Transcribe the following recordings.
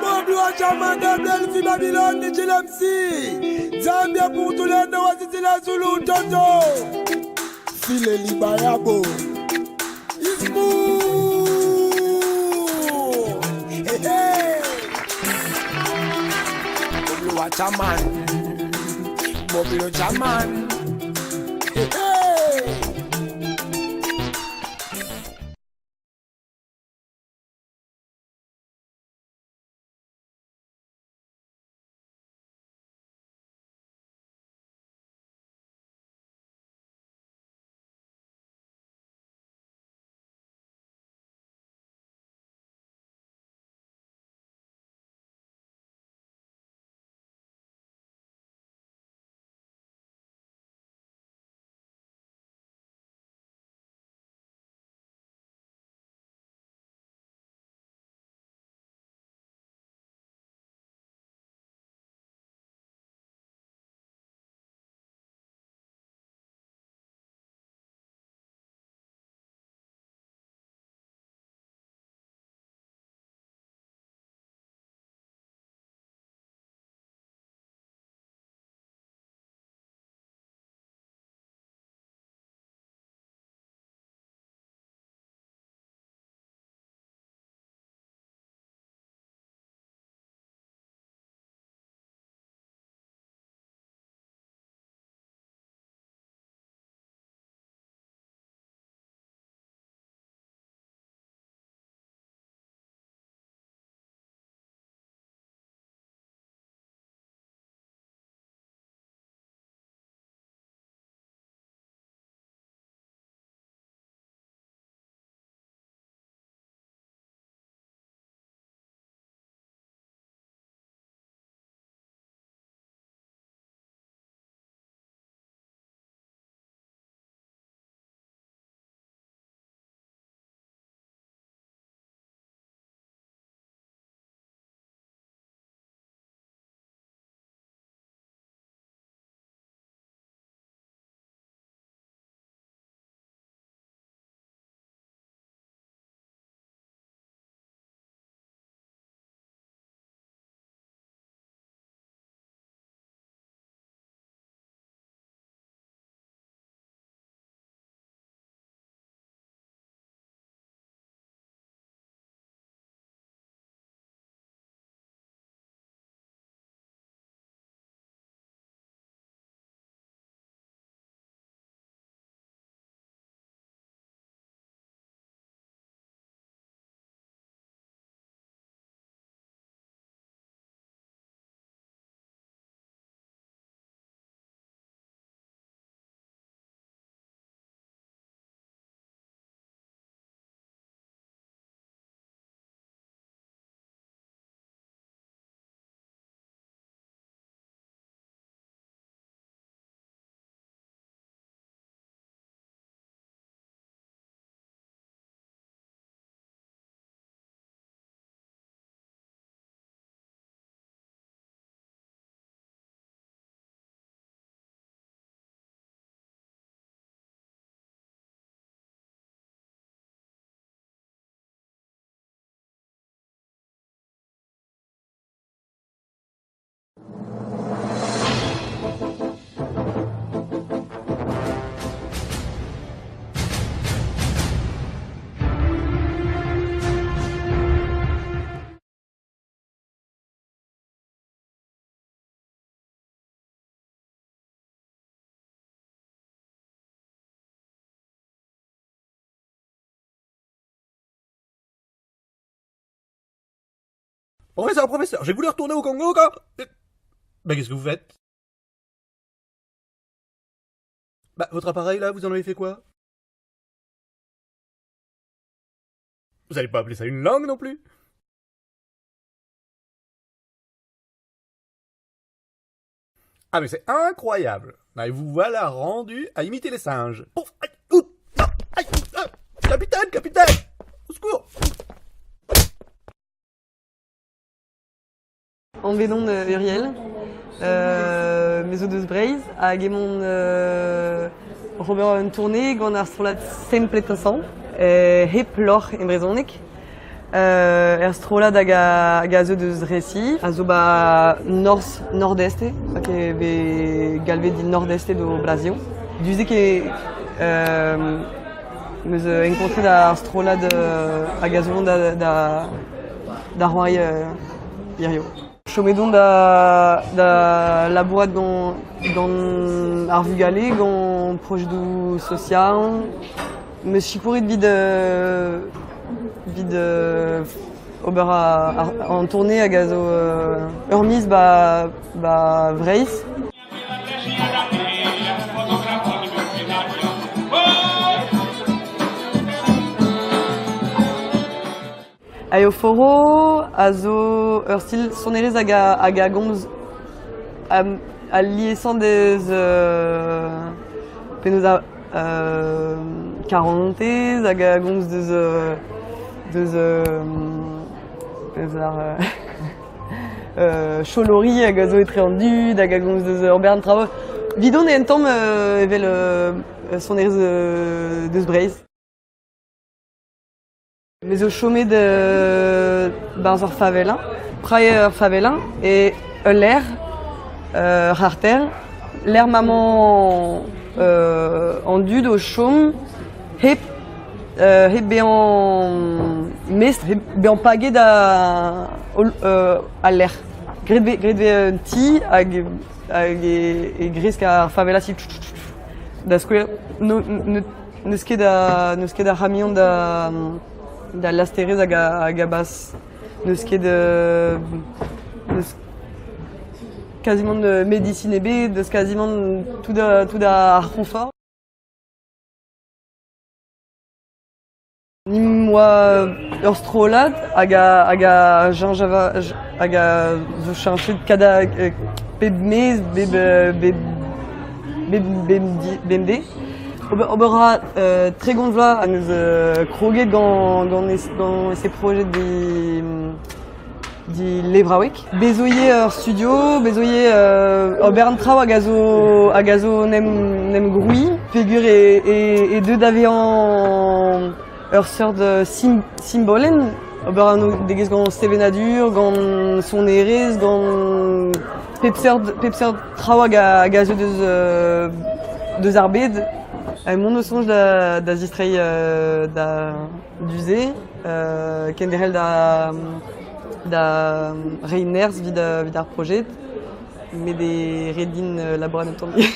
Bob Louachaman, Gabriel Fi Babylon, DJ MC. Zambia pour tous les noms, c'est la Zulu Toto. File Libayabo. Ismou. Hey hey. Bob Louachaman. Bob Louachaman. Hey hey. Professeur, j'ai voulu retourner au Congo quand... Bah qu'est-ce que vous faites? Bah votre appareil là, vous en avez fait quoi? Vous allez pas appeler ça une langue non plus? Ah mais c'est incroyable. Ah, et vous voilà rendu à imiter les singes. Ouf, aïe, ouh, ah, aïe, ah, capitaine, au secours. En Bénon Uriel, mes oudous breiz, hag emon Robert un tourné, gant ar strolat semplet ensemble, hep lor embrezhonek. Strollad hag a zo deus Recife, a zo ba nord-est, be galvet di nord-est do Brasil. Duze ket meus enkontret da Strollad hag a zo da Roy Irio. Chomedon da labourat gant ar vugale, gant projedou social, meus chipourit vid ober en tournée hag a zo ur miz ba Vreiz. Eo foro a zo ur stil sonerez hag a gomz a liesant deus penaos a karantez hag a gomz deus cholori hag a zo etre an dud hag a gomz deus ur bern trao. Vidon e en tamm evel sonerez deus Breizh. Mais au chomet de ur favela, praie ur favela, et l'air, rarter, l'air maman en dud au chom, hep mest, hep paget à l'air. Gret ti hag gresk ar favela si da skouer neus ket da ramion da lasterez hag a bas, neus ket quasiment de médecine ebe, deus quasiment tout da ar confort. Nim oa ur Strollad hag a Jean-Java hag a zo chanchet kada peb mez BMD. Ober a tregont vla a neus kroget gant ese projet di levraouek. Bezoie ur studio, bezoie ober an traoù hag a zo nem groui. Pegur e deud avean ur seurt symbolen. Ober an degez gant stevenadur, gant sonerez, gant pep seurt traoù hag a zo deus ar bed. Mon eus sonj da zistrei da duze, kenderel da reiners vid ar projet, met de redin laboratomie.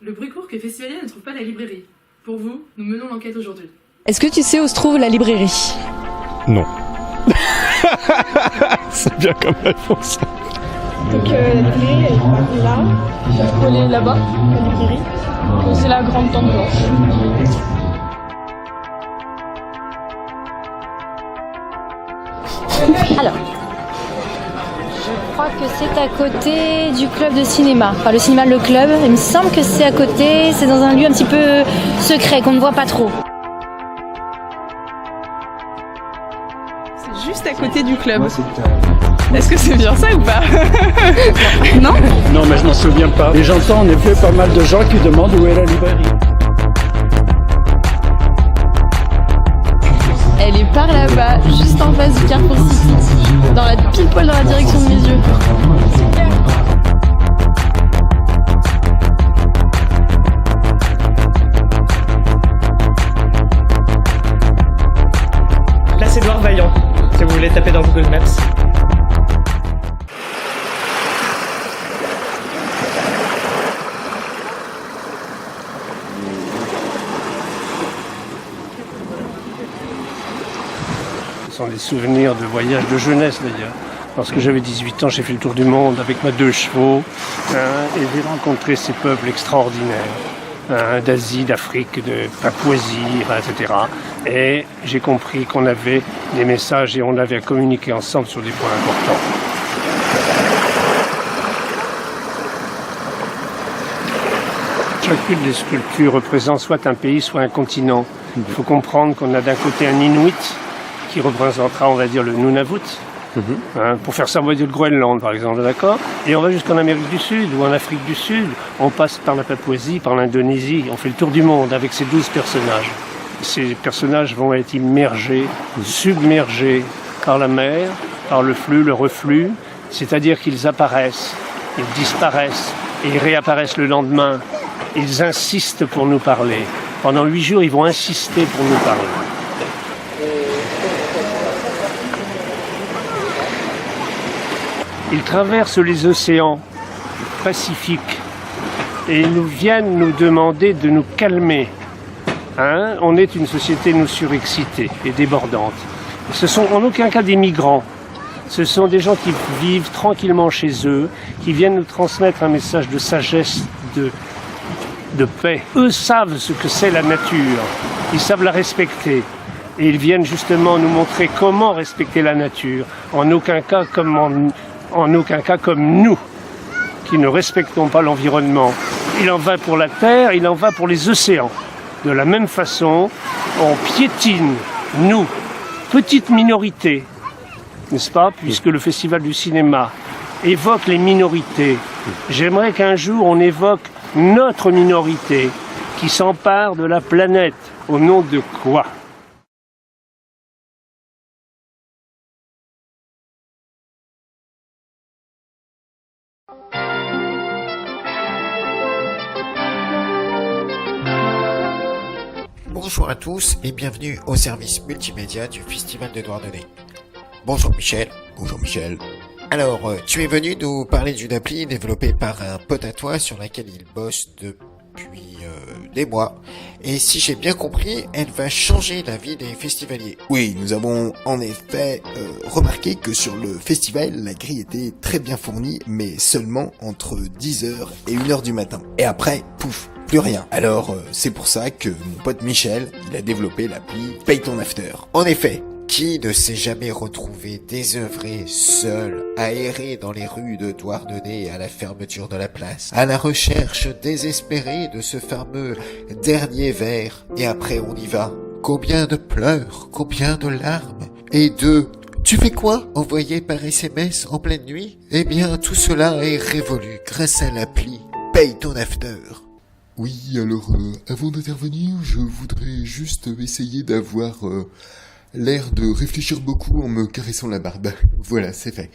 Le bruit court que Festivalier ne trouve pas la librairie. Pour vous, nous menons l'enquête aujourd'hui. Est-ce que tu sais où se trouve la librairie? Non. C'est bien comme réponse. Donc la librairie, elle est pas là. Il faut aller là-bas, la librairie. Donc, c'est la grande tente blanche. Alors, je crois que c'est à côté du club de cinéma. Enfin, le cinéma Le Club, il me semble que c'est à côté. C'est dans un lieu un petit peu secret, qu'on ne voit pas trop. C'est juste à côté du club. Est-ce que c'est bien ça ou pas? Non? Non, mais je m'en souviens pas. Et j'entends en effet pas mal de gens qui demandent où est la librairie. Elle est par là-bas, juste en face du Carrefour City, pile poil dans la direction de mes yeux. Place Édouard Vaillant, si vous voulez taper dans Google Maps. Ce sont des souvenirs de voyage de jeunesse d'ailleurs. Lorsque j'avais 18 ans, j'ai fait le tour du monde avec mes 2 chevaux et j'ai rencontré ces peuples extraordinaires d'Asie, d'Afrique, de Papouasie, etc. Et j'ai compris qu'on avait des messages et on avait à communiquer ensemble sur des points importants. Chacune des sculptures représente soit un pays, soit un continent. Il faut comprendre qu'on a d'un côté un Inuit qui représentera, on va dire, le Nunavut. Pour faire ça, on va dire le Groenland, par exemple, d'accord? Et on va jusqu'en Amérique du Sud ou en Afrique du Sud. On passe par la Papouasie, par l'Indonésie. On fait le tour du monde avec ces 12 personnages. Ces personnages vont être immergés, submergés par la mer, par le flux, le reflux. C'est-à-dire qu'ils apparaissent, ils disparaissent et ils réapparaissent le lendemain. Ils insistent pour nous parler. Pendant 8 jours, ils vont insister pour nous parler. Ils traversent les océans Pacifiques et ils nous viennent nous demander de nous calmer. On est une société, nous, surexcitée et débordante. Ce sont en aucun cas des migrants. Ce sont des gens qui vivent tranquillement chez eux, qui viennent nous transmettre un message de sagesse, de paix. Eux savent ce que c'est la nature. Ils savent la respecter. Et ils viennent justement nous montrer comment respecter la nature. En aucun cas comme nous, qui ne respectons pas l'environnement. Il en va pour la terre, il en va pour les océans. De la même façon, on piétine, nous, petite minorité, n'est-ce pas, puisque le Festival du cinéma évoque les minorités. J'aimerais qu'un jour on évoque notre minorité qui s'empare de la planète. Au nom de quoi ? Bonjour à tous et bienvenue au service multimédia du Festival de Douarnenez. Bonjour Michel. Bonjour Michel. Alors, tu es venu nous parler d'une appli développée par un pote à toi sur laquelle il bosse depuis des mois. Et si j'ai bien compris, elle va changer la vie des festivaliers. Oui, nous avons en effet remarqué que sur le festival, la grille était très bien fournie, mais seulement entre 10h et 1h du matin. Et après, pouf, plus rien. Alors, c'est pour ça que mon pote Michel, il a développé l'appli Paye ton After. En effet, qui ne s'est jamais retrouvé désœuvré, seul, à errer dans les rues de Douarnenez à la fermeture de la place, à la recherche désespérée de ce fameux dernier verre, et après on y va. Combien de pleurs, combien de larmes, et de « Tu fais quoi ?» envoyé par SMS en pleine nuit. Eh bien, tout cela est révolu grâce à l'appli Paye ton After. Oui, alors, avant d'intervenir, je voudrais juste essayer d'avoir l'air de réfléchir beaucoup en me caressant la barbe. Voilà, c'est fait.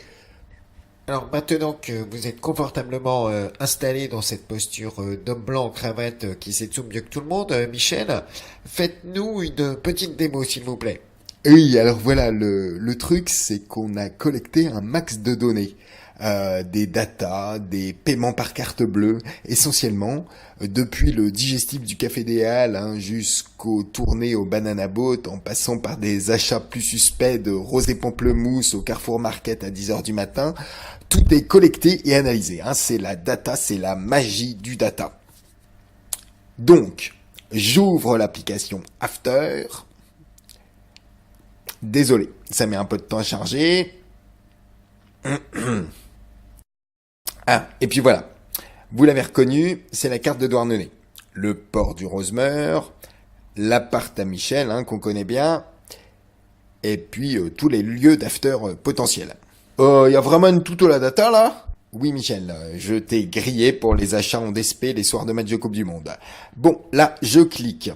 Alors maintenant que vous êtes confortablement installé dans cette posture d'homme blanc en cravate qui sait tout mieux que tout le monde, Michel, faites-nous une petite démo s'il vous plaît. Oui, alors voilà, le truc c'est qu'on a collecté un max de données. des datas, des paiements par carte bleue, essentiellement, depuis le digestif du Café des Halles hein, jusqu'aux tournées au Banana Boat, en passant par des achats plus suspects de rosé pamplemousse au Carrefour Market à 10h du matin, tout est collecté et analysé. Hein. C'est la data, c'est la magie du data. Donc, j'ouvre l'application After. Désolé, ça met un peu de temps à charger. Ah, et puis voilà. Vous l'avez reconnu, c'est la carte de Douarnenez. Le port du Rosemeur, l'appart à Michel, hein, qu'on connaît bien, et puis tous les lieux d'after potentiels. Y a vraiment une toute la data, là ? Oui, Michel, je t'ai grillé pour les achats en DSP les soirs de match de Coupe du Monde. Bon, là, je clique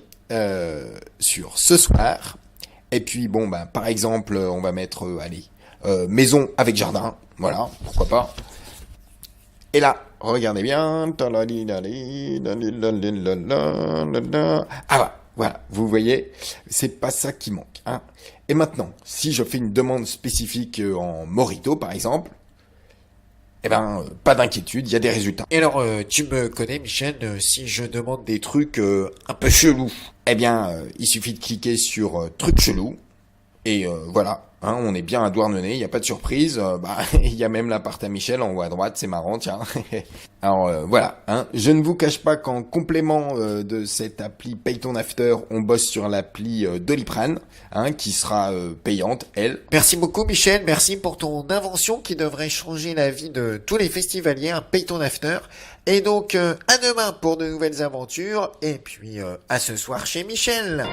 sur ce soir, et puis, bon, ben, par exemple, on va mettre, maison avec jardin, voilà, pourquoi pas. Et là, regardez bien. Ah, voilà, vous voyez, c'est pas ça qui manque. Hein. Et maintenant, si je fais une demande spécifique en Morito, par exemple, eh ben, pas d'inquiétude, il y a des résultats. Et alors, tu me connais, Michel, si je demande des trucs un peu chelous, eh bien, il suffit de cliquer sur truc chelou, et voilà. Hein, on est bien à Douarnenez, il n'y a pas de surprise. Il y a même l'appart à Michel en haut à droite, c'est marrant, tiens. Alors voilà, hein, je ne vous cache pas qu'en complément de cette appli Paye ton After, on bosse sur l'appli Doliprane, hein, qui sera payante, elle. Merci beaucoup, Michel, merci pour ton invention qui devrait changer la vie de tous les festivaliers, hein, Paye ton After. Et donc, à demain pour de nouvelles aventures, et puis à ce soir chez Michel.